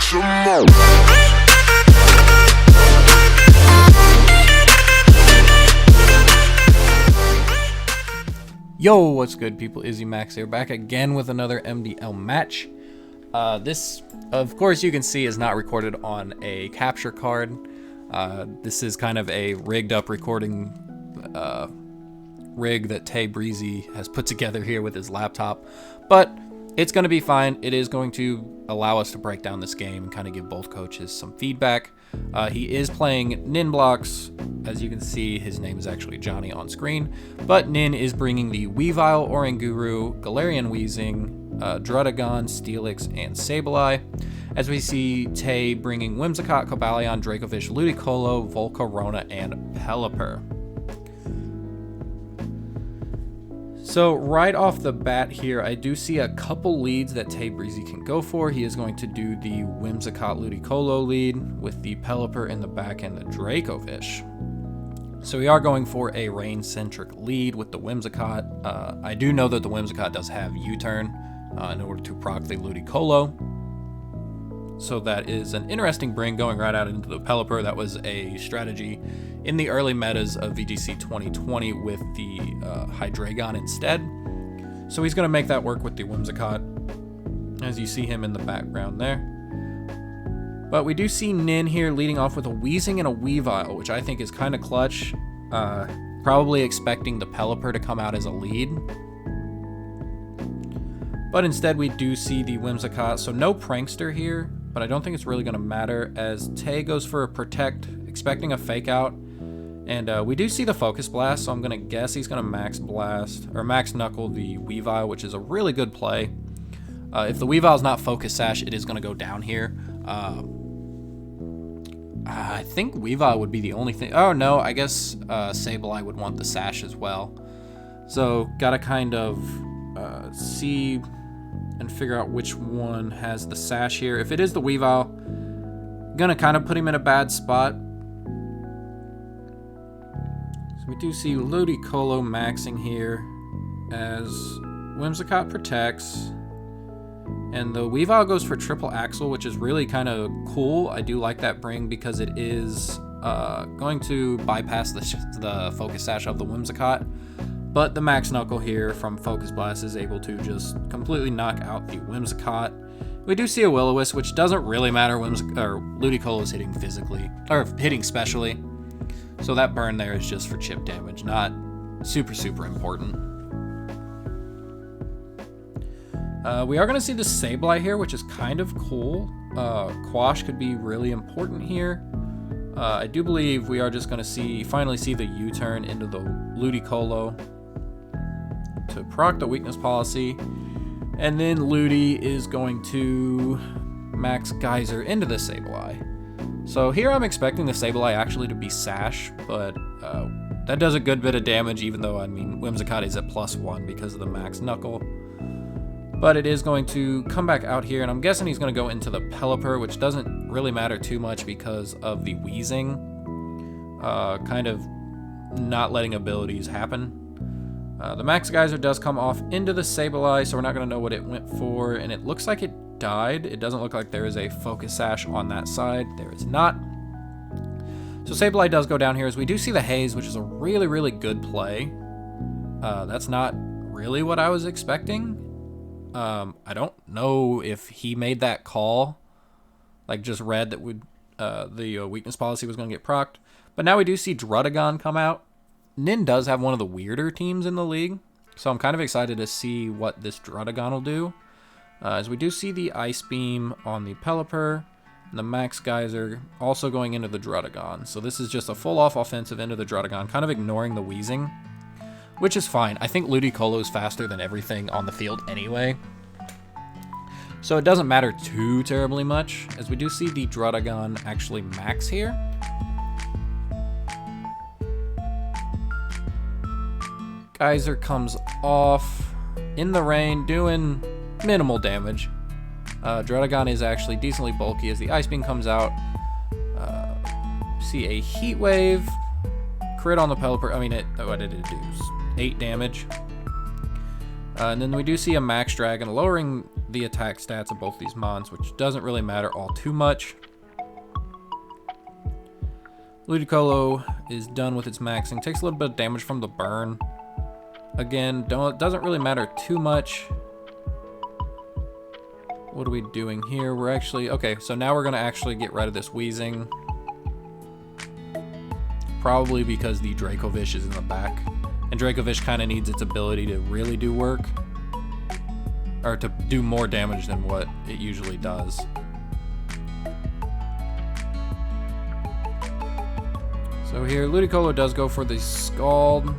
some more. Yo, what's good, people? Izzy Max here, back again with another MDL match. This, of course, you can see is not recorded on a capture card. This is kind of a rigged up recording rig that Tay Breezy has put together here with his laptop, but it's going to be fine. It is going to allow us to break down this game and kind of give both coaches some feedback. He is playing Nin blocks. As you can see, his name is actually Johnny on screen, but Nin is bringing the Weavile, Oranguru, Galarian Weezing, Druddigon, Steelix, and Sableye. As we see Tay bringing Whimsicott, Cobalion, Dracovish, Ludicolo, Volcarona, and Pelipper. So right off the bat here, I do see a couple leads that Tay Breezy can go for. He is going to do the Whimsicott Ludicolo lead with the Pelipper in the back and the Dracovish. So we are going for a rain-centric lead with the Whimsicott. I do know that the Whimsicott does have U-turn in order to proc the Ludicolo. So that is an interesting bring going right out into the Pelipper. That was a strategy in the early metas of VGC 2020 with the Hydreigon instead. So he's going to make that work with the Whimsicott, as you see him in the background there. But we do see Nin here leading off with a Weezing and a Weavile, which I think is kind of clutch. Probably expecting the Pelipper to come out as a lead. But instead we do see the Whimsicott, so no Prankster here, but I don't think it's really going to matter as Tay goes for a Protect, expecting a Fake Out. And we do see the Focus Blast, so I'm going to guess he's going to Max Blast, or Max Knuckle the Weavile, which is a really good play. If the Weavile's not Focus Sash, it is going to go down here. I think Weavile would be the only thing. Oh no, I guess Sableye would want the Sash as well. So gotta kind of see and figure out which one has the Sash here. If it is the Weavile, gonna kind of put him in a bad spot. So we do see Ludicolo maxing here as Whimsicott protects. And the Weavile goes for Triple Axle, which is really kind of cool. I do like that bring because it is going to bypass the Focus Sash of the Whimsicott. But the Max Knuckle here from Focus Blast is able to just completely knock out the Whimsicott. We do see a Will-O-Wisp, which doesn't really matter. Ludicolo is hitting physically, or hitting specially. So that burn there is just for chip damage, not super, super important. We are going to see the Sableye here, which is kind of cool. Quash could be really important here. I do believe we are just going to finally see the U-turn into the Ludicolo to proc the weakness policy. And then Ludi is going to max Geyser into the Sableye. So here I'm expecting the Sableye actually to be Sash, but that does a good bit of damage, even though, I mean, Whimsicott is at +1 because of the Max Knuckle. But it is going to come back out here, and I'm guessing he's going to go into the Pelipper, which doesn't really matter too much because of the Weezing. Kind of not letting abilities happen. The Max Geyser does come off into the Sableye, so we're not going to know what it went for, and it looks like it died. It doesn't look like there is a Focus Sash on that side. There is not. So Sableye does go down here, as we do see the Haze, which is a really, really good play. That's not really what I was expecting. I don't know if he made that call, like just read that the weakness policy was going to get procced. But now we do see Druddigon come out. Nin does have one of the weirder teams in the league, so I'm kind of excited to see what this Druddigon will do. As we do see the Ice Beam on the Pelipper, and the Max Geyser also going into the Druddigon. So this is just a full-off offensive into the Druddigon, kind of ignoring the Weezing, which is fine. I think Ludicolo is faster than everything on the field anyway, so it doesn't matter too terribly much, as we do see the Druddigon actually max here. Geyser comes off in the rain, doing minimal damage. Druddigon is actually decently bulky as the Ice Beam comes out. See a Heat Wave, crit on the Pelipper. I mean, what did it do? 8 damage. And then we do see a Max Dragon lowering the attack stats of both these mons, which doesn't really matter all too much. Ludicolo is done with its maxing. Takes a little bit of damage from the burn. Again, doesn't really matter too much. What are we doing here? We're actually... Okay, so now we're going to actually get rid of this Wheezing. Probably because the Dracovish is in the back. And Dracovish kind of needs its ability to really do work. Or to do more damage than what it usually does. So here, Ludicolo does go for the Scald.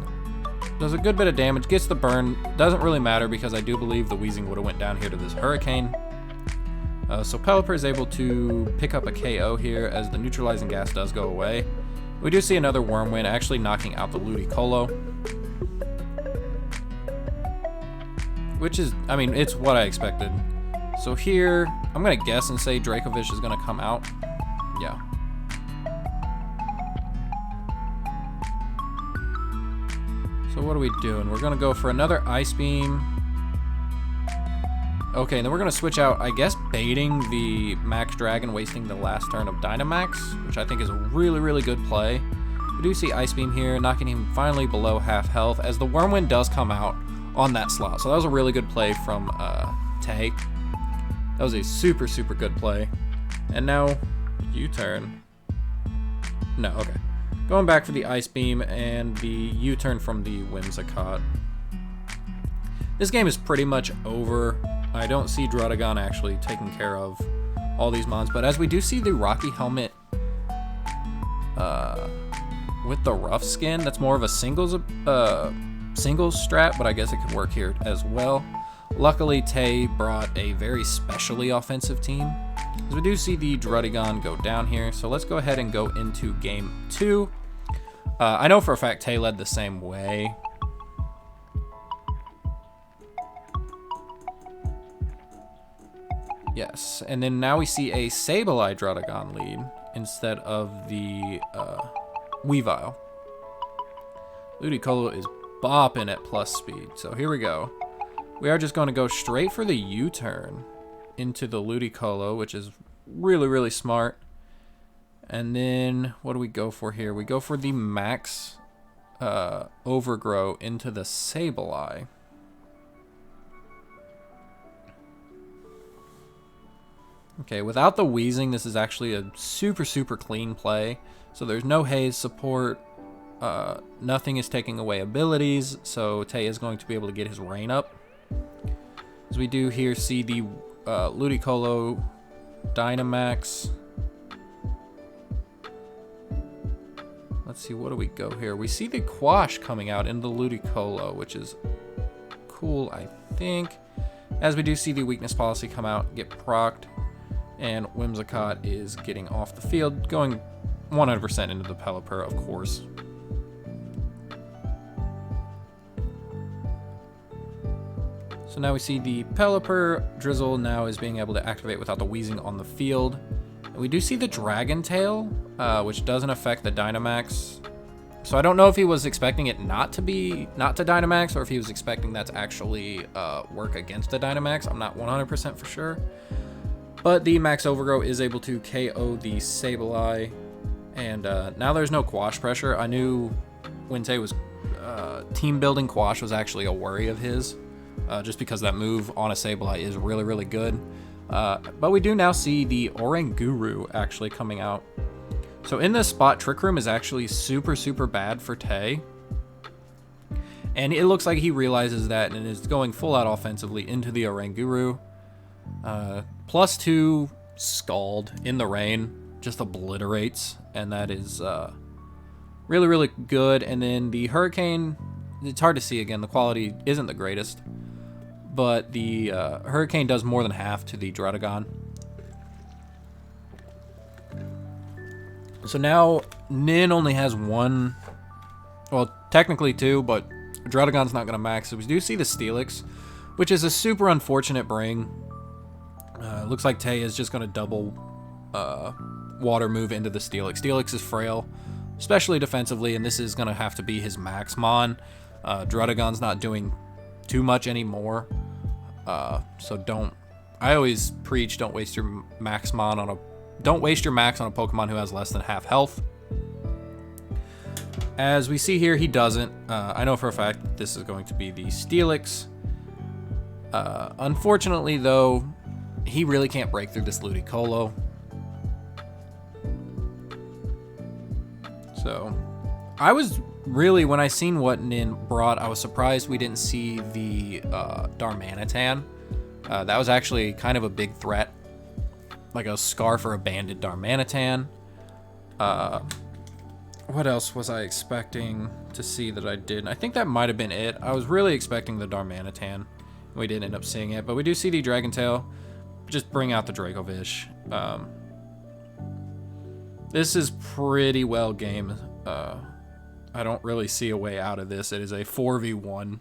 Does a good bit of damage, gets the burn. Doesn't really matter because I do believe the Wheezing would have went down here to this Hurricane. So Pelipper is able to pick up a KO here as the neutralizing gas does go away. We do see another Wyrmwind actually knocking out the Ludicolo. Which is, I mean, it's what I expected. So here, I'm going to guess and say Dracovish is going to come out. Yeah. So what are we doing? We're going to go for another Ice Beam. Okay, and then we're going to switch out, I guess, baiting the Max Dragon, wasting the last turn of Dynamax, which I think is a really, really good play. We do see Ice Beam here, knocking him finally below half health, as the Wyrmwind does come out on that slot. So that was a really good play from Tay. That was a super, super good play. And now, U-turn. No, okay. Going back for the Ice Beam and the U-turn from the Whimsicott. This game is pretty much over. I don't see Druddigon actually taking care of all these mons, but as we do see the Rocky Helmet with the rough skin, that's more of a singles strat, but I guess it could work here as well. Luckily, Tay brought a very specially offensive team. As we do see the Druddigon go down here, so let's go ahead and go into game 2. I know for a fact Tay led the same way. Yes, and then now we see a Sableye Druddigon lead instead of the Weavile. Ludicolo is bopping at plus speed, so here we go. We are just going to go straight for the U-turn into the Ludicolo, which is really, really smart. And then, what do we go for here? We go for the Max Overgrow into the Sableye. Okay, without the Wheezing, this is actually a super, super clean play. So there's no haze support. Nothing is taking away abilities, so Tay is going to be able to get his rain up. As we do here see the Ludicolo Dynamax. Let's see, what do we go here? We see the Quash coming out in the Ludicolo, which is cool, I think. As we do see the Weakness Policy come out, get procced. And Whimsicott is getting off the field, going 100% into the Pelipper, of course. So now we see the Pelipper Drizzle now is being able to activate without the Wheezing on the field. And we do see the Dragon Tail, which doesn't affect the Dynamax. So I don't know if he was expecting it not to Dynamax, or if he was expecting that to actually work against the Dynamax. I'm not 100% for sure. But the Max Overgrow is able to KO the Sableye. And now there's no Quash pressure. I knew when Tay was team building, Quash was actually a worry of his. Just because that move on a Sableye is really, really good. But we do now see the Oranguru actually coming out. So in this spot, Trick Room is actually super, super bad for Tay. And it looks like he realizes that and is going full out offensively into the Oranguru. +2 Scald in the rain just obliterates, and that is really, really good. And then the Hurricane, it's hard to see again, the quality isn't the greatest, but the Hurricane does more than half to the Druddigon. So now Nin only has one, well, technically two, but Druddigon's not going to max. So we do see the Steelix, which is a super unfortunate bring. Looks like Tay is just going to double water move into the Steelix. Steelix is frail, especially defensively, and this is going to have to be his max mon. Druddigon's not doing too much anymore, so don't I always preach don't waste your max on a Pokemon who has less than half health. As we see here, he doesn't. I know for a fact that this is going to be the Steelix. Unfortunately, though, he really can't break through this Ludicolo. So, I was really, when I seen what Nin brought, I was surprised we didn't see the Darmanitan. That was actually kind of a big threat. Like a Scarf or a banded Darmanitan. What else was I expecting to see that I didn't? I think that might have been it. I was really expecting the Darmanitan. We didn't end up seeing it, but we do see the Dragon Tail. Just bring out the Dracovish. This is pretty well game. I don't really see a way out of this. It is a 4v1.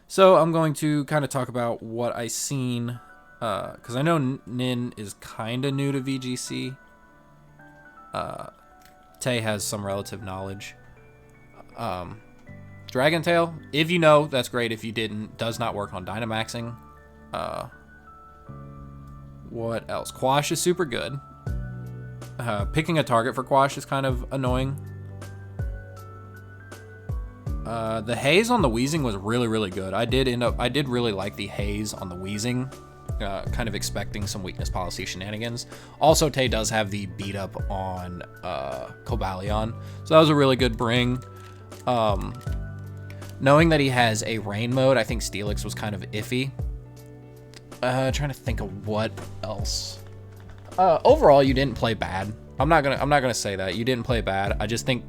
So I'm going to kind of talk about what I seen, because I know Nin is kind of new to VGC. Tay has some relative knowledge. Dragon Tail, if you know, that's great. If you didn't, does not work on Dynamaxing. What else? Quash is super good. Picking a target for Quash is kind of annoying. The haze on the Weezing was really, really good. I did really like the haze on the Weezing. Kind of expecting some weakness policy shenanigans. Also, Tay does have the beat up on Cobalion, so that was a really good bring. Knowing that he has a rain mode, I think Steelix was kind of iffy. Trying to think of what else. Overall, you didn't play bad. I'm not gonna say that you didn't play bad. I just think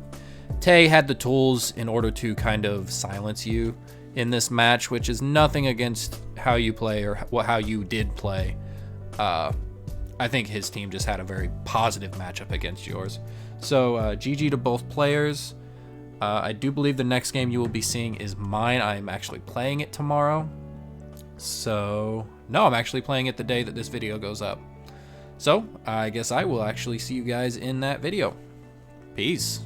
Tay had the tools in order to kind of silence you in this match, which is nothing against how you play or how you did play. I think his team just had a very positive matchup against yours. So GG to both players. I do believe the next game you will be seeing is mine. I'm actually playing it tomorrow. So, no, I'm actually playing it the day that this video goes up. So, I guess I will actually see you guys in that video. Peace.